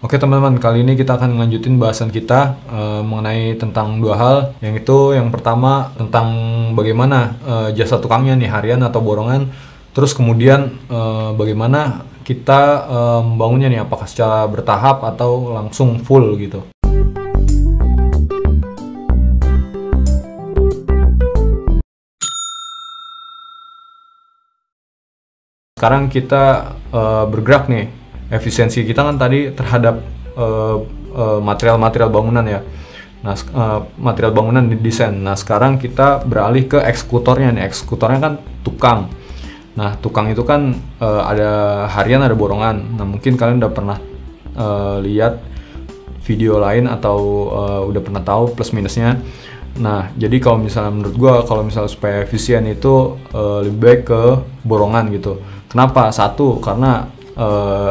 Oke teman-teman, kali ini kita akan lanjutin bahasan kita mengenai tentang dua hal. Yang pertama tentang bagaimana jasa tukangnya nih, harian atau borongan. Terus kemudian bagaimana kita membangunnya nih, apakah secara bertahap atau langsung full gitu. Sekarang kita bergerak nih. Efisiensi kita kan tadi terhadap material-material bangunan ya. Nah, material bangunan didesain. Nah, sekarang kita beralih ke eksekutornya nih. Eksekutornya kan tukang. Nah, tukang itu kan ada harian, ada borongan. Nah, mungkin kalian udah pernah lihat video lain atau udah pernah tahu plus minusnya. Nah, jadi kalau misalnya menurut gua, kalau misalnya supaya efisien itu lebih baik ke borongan gitu. Kenapa? Satu, karena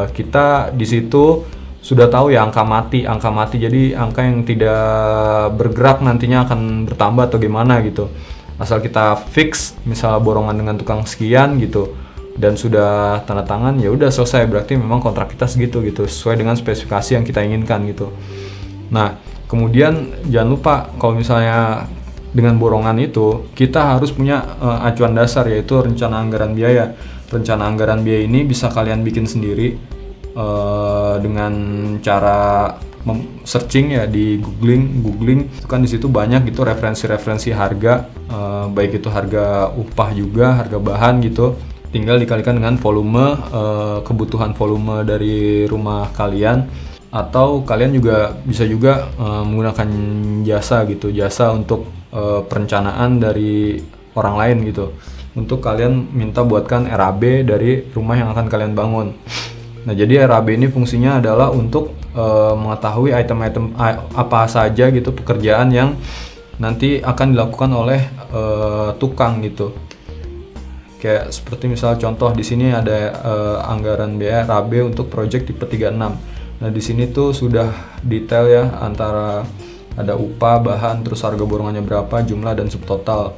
kita di situ sudah tahu ya angka mati, jadi angka yang tidak bergerak nantinya akan bertambah atau gimana gitu. Asal kita fix misalnya borongan dengan tukang sekian gitu dan sudah tanda tangan, ya udah selesai, berarti memang kontrak kita segitu gitu, sesuai dengan spesifikasi yang kita inginkan gitu. Nah, kemudian jangan lupa kalau misalnya dengan borongan itu kita harus punya acuan dasar, yaitu rencana anggaran biaya. Rencana anggaran biaya ini bisa kalian bikin sendiri dengan cara searching ya di googling itu kan di situ banyak gitu referensi harga, baik itu harga upah juga harga bahan gitu, tinggal dikalikan dengan volume, kebutuhan volume dari rumah kalian, atau kalian juga bisa menggunakan jasa untuk perencanaan dari orang lain gitu, untuk kalian minta buatkan RAB dari rumah yang akan kalian bangun. Nah, jadi RAB ini fungsinya adalah untuk mengetahui item-item apa saja gitu, pekerjaan yang nanti akan dilakukan oleh tukang gitu. Kayak seperti misal contoh di sini ada anggaran biaya RAB untuk project tipe 36. Nah, di sini tuh sudah detail ya, antara ada upah, bahan, terus harga borongannya berapa, jumlah dan subtotal.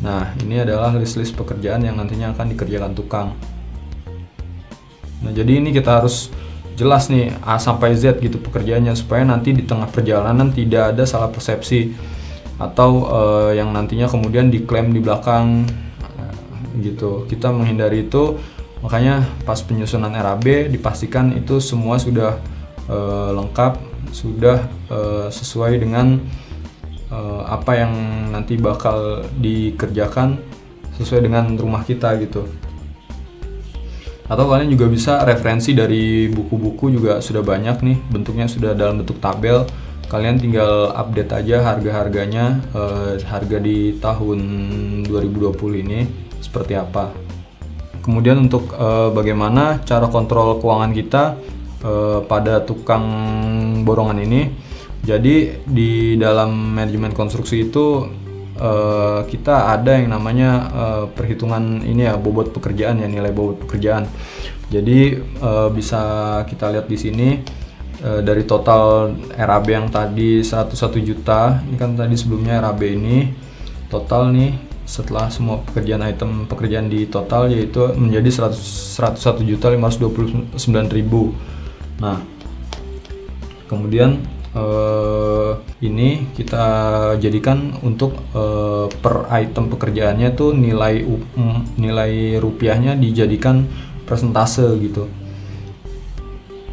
Nah, ini adalah list-list pekerjaan yang nantinya akan dikerjakan tukang. Nah, jadi ini kita harus jelas nih A sampai Z gitu pekerjaannya, supaya nanti di tengah perjalanan tidak ada salah persepsi atau yang nantinya kemudian diklaim di belakang gitu. Kita menghindari itu, makanya pas penyusunan RAB dipastikan itu semua sudah lengkap, sudah sesuai dengan apa yang nanti bakal dikerjakan sesuai dengan rumah kita gitu. Atau kalian juga bisa referensi dari buku-buku, juga sudah banyak nih, bentuknya sudah dalam bentuk tabel. Kalian tinggal update aja harga-harganya, harga di tahun 2020 ini seperti apa. Kemudian untuk bagaimana cara kontrol keuangan kita pada tukang borongan ini. Jadi di dalam manajemen konstruksi itu kita ada yang namanya perhitungan ini ya, bobot pekerjaan ya, nilai bobot pekerjaan. Jadi bisa kita lihat di sini dari total RAB yang tadi 101 juta, ini kan tadi sebelumnya RAB ini total nih setelah semua item pekerjaan di total, yaitu menjadi 101.529.000. Nah, kemudian ini kita jadikan untuk per item pekerjaannya tuh nilai rupiahnya dijadikan persentase gitu.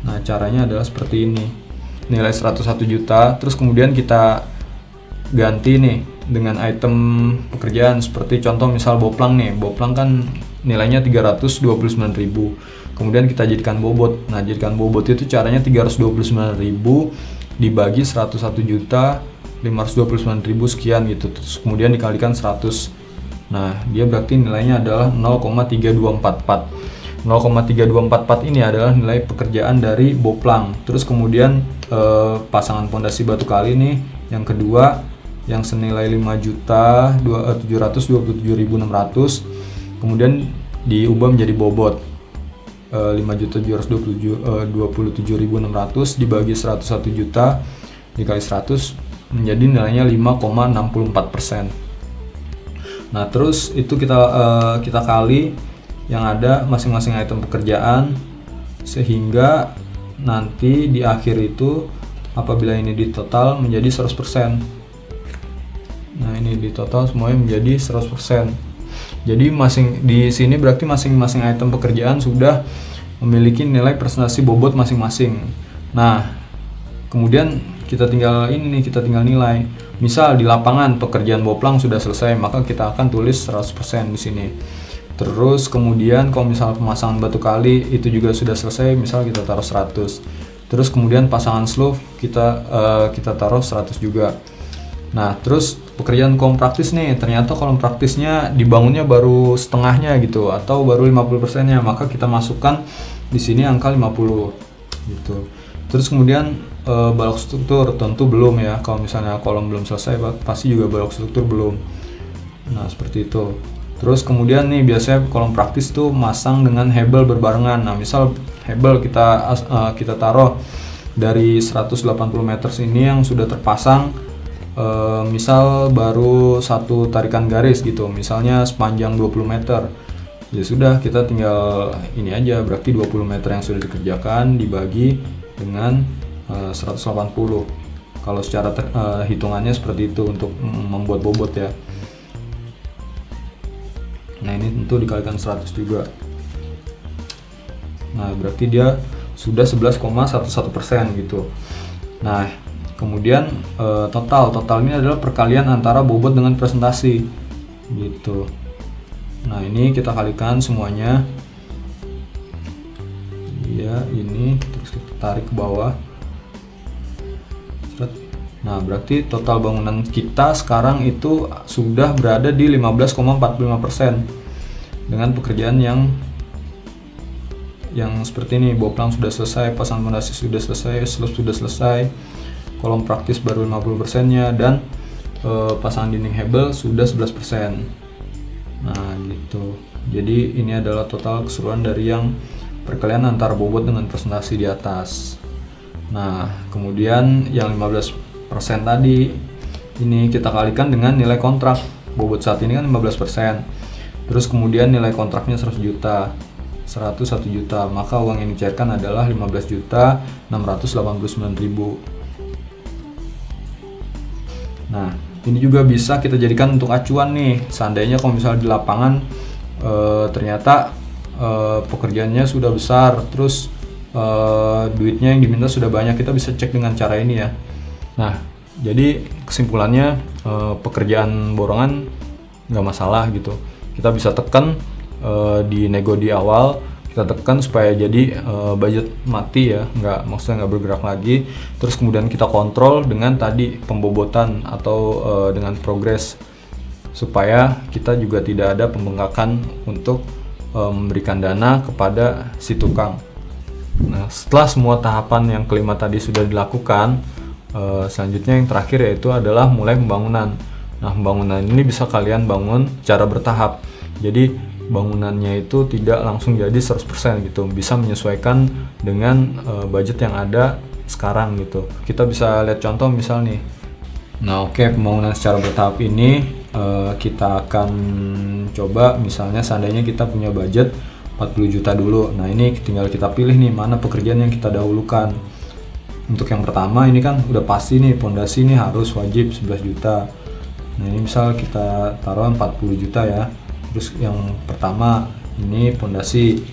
Nah, caranya adalah seperti ini. Nilai 101 juta, terus kemudian kita ganti nih dengan item pekerjaan, seperti contoh misal boplang nih. Boplang kan nilainya 329.000. Kemudian kita jadikan bobot. Nah, jadikan bobot itu caranya 329.000 dibagi 101.529.000 sekian gitu, terus kemudian dikalikan 100. Nah, dia berarti nilainya adalah 0,3244. 0,3244 ini adalah nilai pekerjaan dari boplang. Terus kemudian pasangan pondasi batu kali nih yang kedua yang senilai 5.727.600, kemudian diubah menjadi bobot 5.727.600 dibagi 101 juta dikali 100 menjadi nilainya 5,64%. Nah, terus itu kita kali yang ada masing-masing item pekerjaan sehingga nanti di akhir itu apabila ini di total menjadi 100%. Nah, ini di total semuanya menjadi 100%. Jadi di sini berarti masing-masing item pekerjaan sudah memiliki nilai presentasi bobot masing-masing. Nah, kemudian kita tinggal nilai. Misal di lapangan pekerjaan boplang sudah selesai, maka kita akan tulis 100% di sini. Terus kemudian kalau misal pemasangan batu kali itu juga sudah selesai, misal kita taruh 100. Terus kemudian pasangan slope kita taruh 100 juga. Nah, terus pekerjaan kolom praktis nih, ternyata kolom praktisnya dibangunnya baru setengahnya gitu atau baru 50%-nya, maka kita masukkan di sini angka 50 gitu. Terus kemudian balok struktur tentu belum ya, kalau misalnya kolom belum selesai pasti juga balok struktur belum. Nah, seperti itu. Terus kemudian nih biasanya kolom praktis tuh masang dengan hebel berbarengan. Nah, misal hebel kita taruh dari 180 meter ini yang sudah terpasang, misal baru satu tarikan garis gitu, misalnya sepanjang 20 meter. Ya sudah, kita tinggal ini aja, berarti 20 meter yang sudah dikerjakan dibagi dengan 180. Kalau secara hitungannya seperti itu untuk membuat bobot ya. Nah, ini tentu dikalikan 100 juga. Nah, berarti dia sudah 11,11% gitu. Nah, kemudian total ini adalah perkalian antara bobot dengan presentasi gitu. Nah, ini kita kalikan semuanya. Ya, ini terus kita tarik ke bawah. Nah, berarti total bangunan kita sekarang itu sudah berada di 15,45% dengan pekerjaan yang seperti ini. Boplang sudah selesai, pasang fondasi sudah selesai, slope sudah selesai, kolom praktis baru 50%-nya, dan pasang dinding hebel sudah 11%. Nah, gitu. Jadi ini adalah total keseluruhan dari yang perkalian antara bobot dengan presentasi di atas. Nah, kemudian yang 15% tadi ini kita kalikan dengan nilai kontrak. Bobot saat ini kan 15%. Terus kemudian nilai kontraknya 101 juta, maka uang yang dicairkan adalah 15.689.000. Nah, ini juga bisa kita jadikan untuk acuan nih. Seandainya kalau misalnya di lapangan ternyata pekerjaannya sudah besar, terus duitnya yang diminta sudah banyak, kita bisa cek dengan cara ini ya. Nah, jadi kesimpulannya pekerjaan borongan nggak masalah gitu. Kita bisa tekan di nego di awal, kita tekan supaya jadi budget mati ya, maksudnya nggak bergerak lagi. Terus kemudian kita kontrol dengan tadi pembobotan atau dengan progres, supaya kita juga tidak ada pembengkakan untuk memberikan dana kepada si tukang. Nah, setelah semua tahapan yang kelima tadi sudah dilakukan, selanjutnya yang terakhir yaitu adalah mulai pembangunan. Nah, pembangunan ini bisa kalian bangun secara bertahap. Jadi bangunannya itu tidak langsung jadi 100% gitu, bisa menyesuaikan dengan budget yang ada sekarang gitu. Kita bisa lihat contoh misal nih. Nah, oke, pembangunan secara bertahap ini kita akan coba misalnya seandainya kita punya budget 40 juta dulu. Nah, ini tinggal kita pilih nih mana pekerjaan yang kita dahulukan. Untuk yang pertama ini kan udah pasti nih, pondasi ini harus wajib 11 juta. Nah, ini misal kita taruh 40 juta ya. Terus yang pertama ini pondasi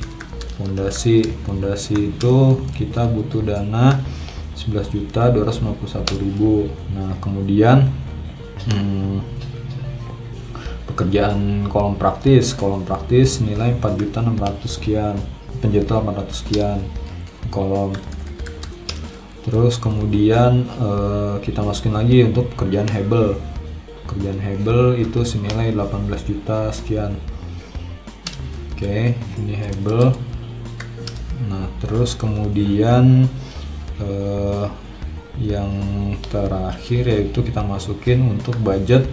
itu kita butuh dana 11.251.000. Nah, kemudian pekerjaan kolom praktis nilai 4.600 sekian, 4.800 sekian kolom. Terus kemudian kita masukin lagi untuk pekerjaan hebel itu senilai 18 juta sekian. Oke, ini hebel. Nah, terus kemudian yang terakhir yaitu kita masukin untuk budget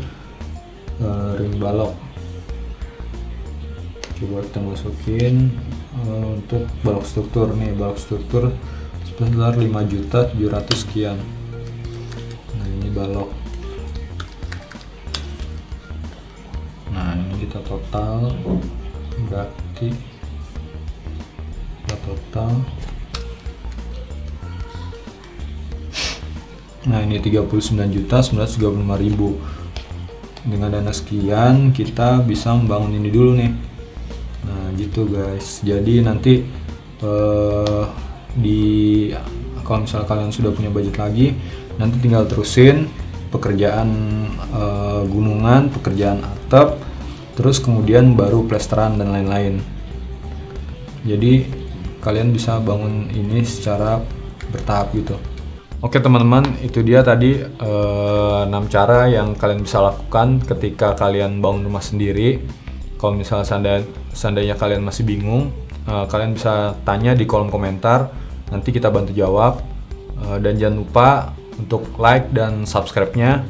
ring balok. Coba kita masukin untuk balok struktur nih, balok struktur sebesar 5.700.000 sekian. Nah, ini balok. Nah, ini kita total, berarti kita total Nah ini 39.935.000. Dengan dana sekian kita bisa membangun ini dulu nih. Nah gitu guys. Jadi nanti kalau misalnya kalian sudah punya budget lagi, nanti tinggal terusin pekerjaan gunungan, pekerjaan atap, terus kemudian baru plesteran dan lain-lain. Jadi kalian bisa bangun ini secara bertahap gitu. Oke teman-teman, itu dia tadi 6 cara yang kalian bisa lakukan ketika kalian bangun rumah sendiri. Kalau misalnya seandainya kalian masih bingung, kalian bisa tanya di kolom komentar, nanti kita bantu jawab. Dan jangan lupa untuk like dan subscribe-nya,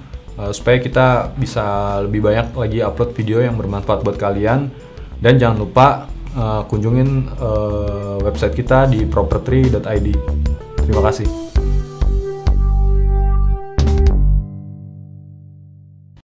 supaya kita bisa lebih banyak lagi upload video yang bermanfaat buat kalian. Dan jangan lupa kunjungin website kita di propertree.id. Terima kasih.